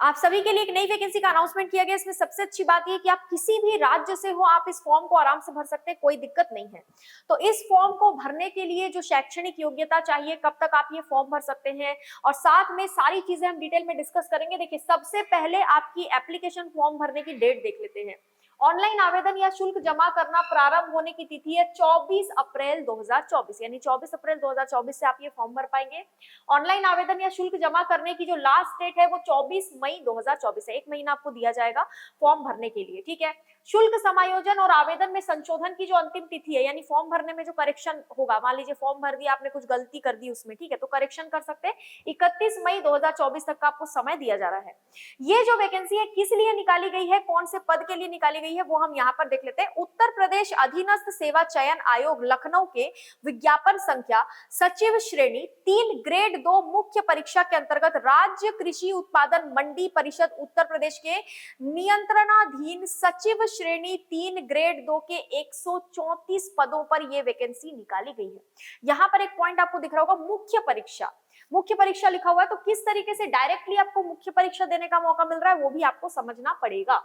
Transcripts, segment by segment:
आप सभी के लिए एक नई वैकेंसी का अनाउंसमेंट किया गया। इसमें सबसे अच्छी बात यह कि आप किसी भी राज्य से हो, आप इस फॉर्म को आराम से भर सकते हैं, कोई दिक्कत नहीं है। तो इस फॉर्म को भरने के लिए जो शैक्षणिक योग्यता चाहिए, कब तक आप ये फॉर्म भर सकते हैं, और साथ में सारी चीजें हम डिटेल में डिस्कस करेंगे। देखिए, सबसे पहले आपकी एप्लीकेशन फॉर्म भरने की डेट देख लेते हैं। ऑनलाइन आवेदन या शुल्क जमा करना प्रारंभ होने की तिथि है 24 अप्रैल 2024, यानी 24 अप्रैल 2024 से आप ये फॉर्म भर पाएंगे। ऑनलाइन आवेदन या शुल्क जमा करने की जो लास्ट डेट है वो 24 मई 2024 है। एक महीना आपको दिया जाएगा फॉर्म भरने के लिए, ठीक है। शुल्क समायोजन और आवेदन में संशोधन की जो अंतिम तिथि है, यानी फॉर्म भरने में जो करेक्शन होगा, मान लीजिए फॉर्म भर दिया आपने, कुछ गलती कर दी उसमें, ठीक है, तो करेक्शन कर सकते हैं। 31 मई 2024 तक का आपको समय दिया जा रहा है। ये जो वैकेंसी है किस लिए निकाली गई है, कौन से पद के लिए निकाली गई है, वो हम यहाँ पर देख लेते हैं। उत्तर प्रदेश अधीनस्थ सेवा चयन आयोग लखनऊ के विज्ञापन संख्या सचिव श्रेणी 3 ग्रेड 2 मुख्य परीक्षा के अंतर्गत राज्य कृषि उत्पादन मंडी परिषद उत्तर प्रदेश के नियंत्रणाधीन सचिव श्रेणी 3 ग्रेड 2 के 134 पदों पर यह वैकेंसी निकाली गई है। यहां पर एक पॉइंट आपको दिख रहा होगा, मुख्य परीक्षा। मुख्य परीक्षा लिखा हुआ है, तो किस तरीके से डायरेक्टली आपको मुख्य परीक्षा देने का मौका मिल रहा है वो भी आपको समझना पड़ेगा।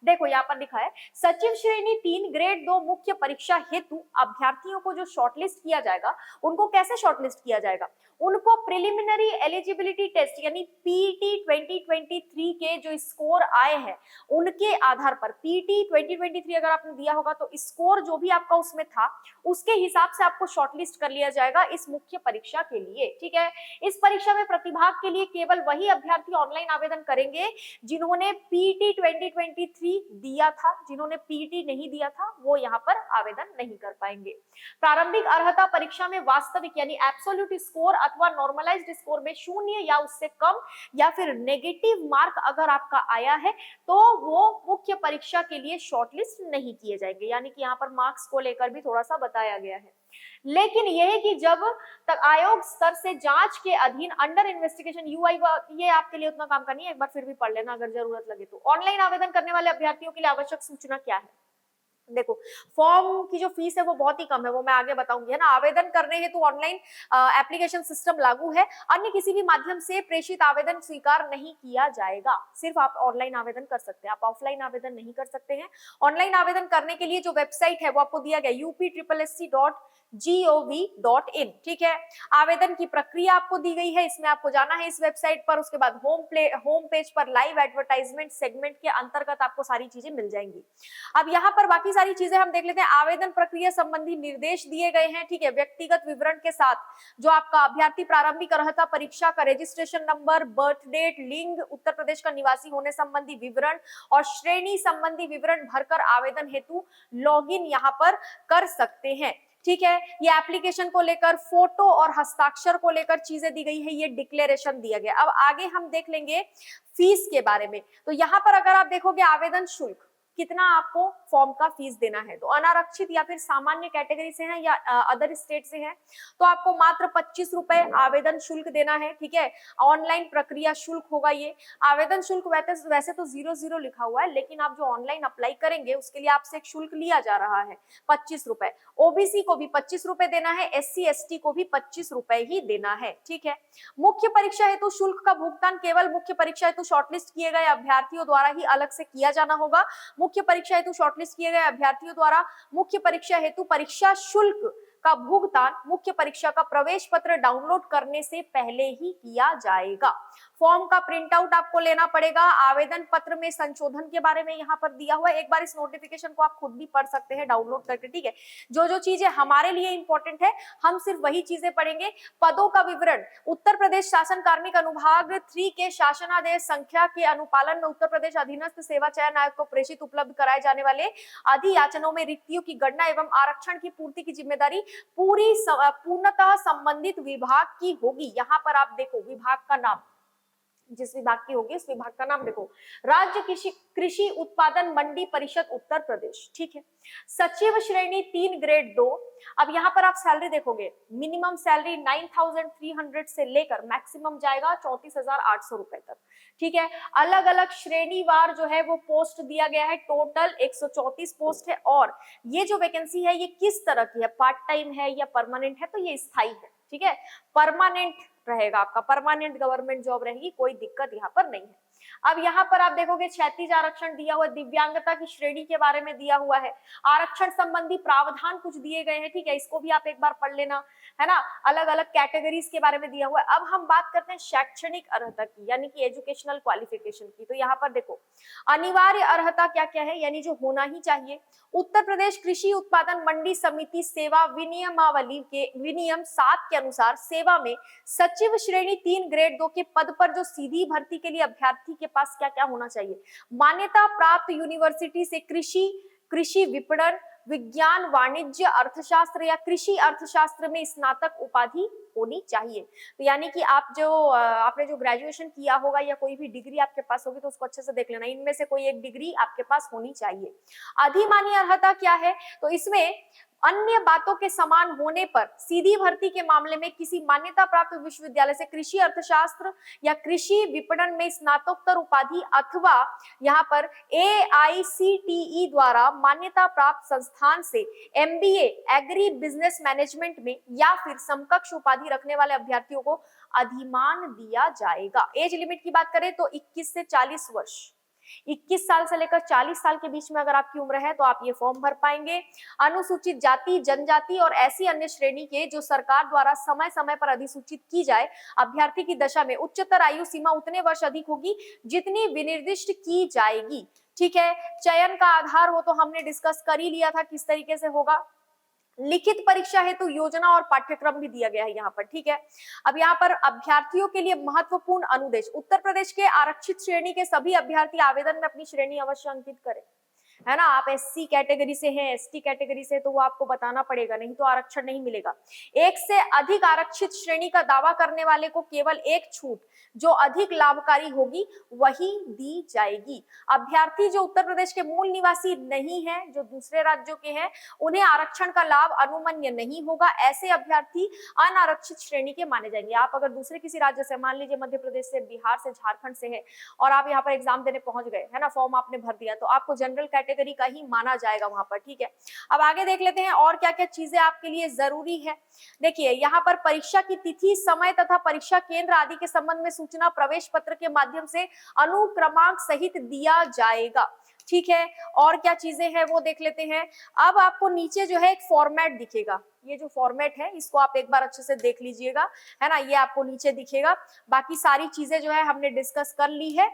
देखो यहाँ पर लिखा है, सचिव श्रेणी 3 ग्रेड 2 मुख्य परीक्षा हेतु अभ्यर्थियों को जो शॉर्टलिस्ट किया जाएगा, उनको कैसे शॉर्टलिस्ट किया जाएगा, उनको प्रिलिमिनरी एलिजिबिलिटी टेस्ट यानी पीटी 2023 के जो स्कोर आए हैं उनके आधार पर, पीटी 2023 अगर आपने दिया होगा तो स्कोर जो भी आपका उसमें था उसके हिसाब से आपको शॉर्टलिस्ट कर लिया जाएगा इस मुख्य परीक्षा के लिए, ठीक है। इस परीक्षा में प्रतिभाग के लिए केवल वही अभ्यर्थी ऑनलाइन आवेदन करेंगे जिन्होंने पीटी 2023 दिया था। जिन्होंने पीटी नहीं दिया था वो यहाँ पर आवेदन नहीं कर पाएंगे। प्रारंभिक अर्हता परीक्षा में वास्तविक यानी एब्सोल्यूट स्कोर अथवा नॉर्मलाइज्ड स्कोर में 0 या उससे कम या फिर नेगेटिव मार्क अगर आपका आया है तो वो मुख्य परीक्षा के लिए शॉर्टलिस्ट नहीं किए जाएंगे। यानी कि यहाँ पर मार्क्स को लेकर भी थोड़ा सा बताया गया है। लेकिन यह है कि जब तक आयोग स्तर से जांच के अधीन अंडर इन्वेस्टिगेशन यूआई, ये आपके लिए उतना काम का नहीं है, एक बार फिर भी पढ़ लेना अगर जरूरत लगे तो। ऑनलाइन आवेदन करने वाले अभ्यर्थियों के लिए आवश्यक सूचना क्या है, देखो फॉर्म की जो फीस है वो बहुत ही कम है, वो मैं आगे बताऊंगी, है ना। आवेदन करने हेतु ऑनलाइन एप्लीकेशन सिस्टम लागू है। अन्य किसी भी माध्यम से प्रेषित आवेदन स्वीकार नहीं किया जाएगा। सिर्फ आप ऑनलाइन आवेदन कर सकते हैं, आप ऑफलाइन आवेदन नहीं कर सकते हैं। ऑनलाइन आवेदन करने के लिए जो वेबसाइट है वो आपको दिया गया upSSC.gov.in, ठीक है। आवेदन की प्रक्रिया आपको दी गई है, इसमें आपको जाना है इस वेबसाइट पर। उसके बाद होम पेज पर लाइव एडवर्टाइजमेंट सेगमेंट के अंतर्गत आपको सारी चीजें मिल जाएंगी। अब यहाँ पर बाकी सारी चीजें हम देख लेते हैं। आवेदन प्रक्रिया संबंधी निर्देश दिए गए हैं, ठीक है, व्यक्तिगत विवरण के साथ। जो आपका अभ्यर्थी प्रारंभिक अर्हता परीक्षा का रजिस्ट्रेशन नंबर, बर्थ डेट, लिंग, उत्तर प्रदेश का निवासी होने संबंधी विवरण और श्रेणी संबंधी विवरण भरकर आवेदन हेतु लॉगिन यहाँ पर कर सकते हैं, ठीक है। ये एप्लीकेशन को लेकर फोटो और हस्ताक्षर को लेकर चीजें दी गई है, ये डिक्लेरेशन दिया गया। अब आगे हम देख लेंगे फीस के बारे में। तो यहाँ पर अगर आप देखोगे आवेदन शुल्क कितना आपको फॉर्म का फीस देना है, तो अनारक्षित या फिर सामान्य कैटेगरी से है या अदर स्टेट से है तो आपको मात्र 25 रुपए आवेदन शुल्क देना है, ठीक है। ऑनलाइन प्रक्रिया शुल्क होगा ये। आवेदन शुल्क वैसे तो 00 लिखा हुआ है, लेकिन आप जो ऑनलाइन अप्लाई करेंगे उसके लिए आपसे एक शुल्क लिया जा रहा है 25 रुपए। ओबीसी को भी 25 रुपए देना है, SC ST को भी 25 रुपए ही देना है, ठीक है। मुख्य परीक्षा हेतु शुल्क का भुगतान केवल मुख्य परीक्षा हेतु शॉर्टलिस्ट किए गए अभ्यर्थियों द्वारा ही अलग से किया जाना होगा। मुख्य परीक्षा हेतु शॉर्टलिस्ट किए गए अभ्यर्थियों द्वारा मुख्य परीक्षा हेतु परीक्षा शुल्क का भुगतान मुख्य परीक्षा का प्रवेश पत्र डाउनलोड करने से पहले ही किया जाएगा। फॉर्म का प्रिंट आउट आपको लेना पड़ेगा। आवेदन पत्र में संशोधन के बारे में यहाँ पर दिया हुआ है, एक बार इस नोटिफिकेशन को आप खुद भी पढ़ सकते हैं डाउनलोड करके, ठीक है। जो जो चीजें हमारे लिए इंपॉर्टेंट है हम सिर्फ वही चीजें पढ़ेंगे। पदों का विवरण, उत्तर प्रदेश शासन कार्मिक अनुभाग 3 के शासनादेश संख्या के अनुपालन में उत्तर प्रदेश अधीनस्थ सेवा चयन आयोग को प्रेषित उपलब्ध कराए जाने वाले अधियाचनों में रिक्तियों की गणना एवं आरक्षण की पूर्ति की जिम्मेदारी पूर्णतः संबंधित विभाग की होगी। यहाँ पर आप देखो विभाग का नाम, जिस विभाग की होगी उस विभाग का नाम देखो, राज्य कृषि उत्पादन मंडी परिषद उत्तर प्रदेश, ठीक है। सचिव श्रेणी 3 ग्रेड 2। अब यहाँ पर आप सैलरी देखोगे, मिनिमम सैलरी 9300 से लेकर मैक्सिमम जाएगा 34,800 रुपए तक, ठीक है। अलग अलग श्रेणीवार जो है वो पोस्ट दिया गया है, टोटल 134 पोस्ट है। और ये जो वैकेंसी है ये किस तरह की है, पार्ट टाइम है या परमानेंट है, तो ये स्थायी है, ठीक है। परमानेंट रहेगा आपका, परमानेंट गवर्नमेंट जॉब रहेगी, कोई दिक्कत यहाँ पर नहीं है। अब यहाँ पर आप देखोगे क्षैतिज आरक्षण दिया हुआ, दिव्यांगता की श्रेणी के बारे में दिया हुआ है, आरक्षण संबंधी प्रावधान कुछ दिए गए हैं, ठीक है, इसको भी आप एक बार पढ़ लेना, है ना, अलग अलग कैटेगरीज के बारे में दिया हुआ है। अब हम बात करते हैं शैक्षणिक अर्हता की, यानी कि एजुकेशनल क्वालिफिकेशन की। तो यहाँ पर देखो अनिवार्य अर्हता क्या क्या है, यानी जो होना ही चाहिए, उत्तर प्रदेश कृषि उत्पादन मंडी समिति सेवा विनियमावली के विनियम 7 के अनुसार सेवा में सचिव श्रेणी 3 ग्रेड 2 के पद पर जो सीधी भर्ती के लिए अभ्यर्थी के पास क्या क्या होना चाहिए, मान्यता प्राप्त यूनिवर्सिटी से कृषि विपणन, विज्ञान, वाणिज्य, अर्थशास्त्र या कृषि अर्थशास्त्र में स्नातक उपाधि होनी चाहिए। तो यानी कि आपने जो ग्रेजुएशन किया होगा या कोई भी डिग्री आपके पास होगी तो उसको अच्छे से देख लेना, इनमें से कोई एक डिग्री आपके पास होनी चाहिए। अधिमान्य अर्हता क्या है, तो इसमें अन्य बातों के समान होने पर सीधी भर्ती के मामले में किसी मान्यता प्राप्त विश्वविद्यालय से कृषि अर्थशास्त्र या कृषि विपणन में स्नातकोत्तर उपाधि अथवा यहाँ पर AICTE द्वारा मान्यता प्राप्त संस्थान से MBA एग्री बिजनेस मैनेजमेंट में या फिर समकक्ष उपाधि रखने वाले अभ्यर्थियों को अधिमान दिया जाएगा। एज लिमिट की बात करें तो 21 से 40 वर्ष, 21 साल से लेकर 40 साल के बीच में अगर आपकी उम्र है तो आप ये फॉर्म भर पाएंगे। अनुसूचित जाति, जनजाति और ऐसी अन्य श्रेणी के जो सरकार द्वारा समय समय पर अधिसूचित की जाए अभ्यर्थी की दशा में उच्चतर आयु सीमा उतने वर्ष अधिक होगी जितनी विनिर्दिष्ट की जाएगी, ठीक है। चयन का आधार वो तो हमने डिस्कस कर ही लिया था किस तरीके से होगा। लिखित परीक्षा हेतु योजना और पाठ्यक्रम भी दिया गया है यहाँ पर, ठीक है। अब यहाँ पर अभ्यर्थियों के लिए महत्वपूर्ण अनुदेश, उत्तर प्रदेश के आरक्षित श्रेणी के सभी अभ्यर्थी आवेदन में अपनी श्रेणी अवश्य अंकित करें, है ना। आप SC कैटेगरी से हैं, ST कैटेगरी से, तो वो आपको बताना पड़ेगा, नहीं तो आरक्षण नहीं मिलेगा। एक से अधिक आरक्षित श्रेणी का दावा करने वाले को केवल एक छूट जो अधिक लाभकारी होगी वही दी जाएगी। अभ्यर्थी जो उत्तर प्रदेश के मूल निवासी नहीं है, जो दूसरे राज्यों के हैं, उन्हें आरक्षण का लाभ अनुमन्य नहीं होगा। ऐसे अभ्यर्थी अनारक्षित श्रेणी के माने जाएंगे। आप अगर दूसरे किसी राज्य से, मान लीजिए मध्य प्रदेश से, बिहार से, झारखंड से है और आप यहाँ पर एग्जाम देने पहुंच गए, है ना, फॉर्म आपने भर दिया, तो आपको जनरल कैटेगरी का ही माना जाएगा वहां पर, ठीक है। अब आगे देख लेते हैं और क्या क्या चीजें आपके लिए जरूरी है। देखिए यहाँ पर परीक्षा की तिथि, समय तथा परीक्षा केंद्र आदि के संबंध में सूचना प्रवेश पत्र के माध्यम से अनुक्रमांक सहित दिया जाएगा, ठीक है। और क्या चीजें हैं वो देख लेते हैं। अब आपको नीचे जो है एक फॉर्मेट दिखेगा, ये जो फॉर्मेट है इसको आप एक बार अच्छे से देख लीजिएगा, है ना, ये आपको नीचे दिखेगा। बाकी सारी चीजें जो है हमने डिस्कस कर ली है,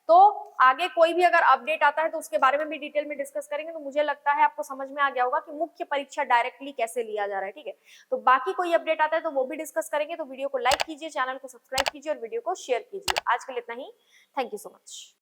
तो आगे कोई भी अगर अपडेट आता है तो उसके बारे में भी डिटेल में डिस्कस करेंगे। तो मुझे लगता है आपको समझ में आ गया होगा कि मुख्य परीक्षा डायरेक्टली कैसे लिया जा रहा है, ठीक है। तो बाकी कोई अपडेट आता है तो वो भी डिस्कस करेंगे। तो वीडियो को लाइक कीजिए, चैनल को सब्सक्राइब कीजिए और वीडियो को शेयर कीजिए। आज के लिए इतना ही। Thank you so much.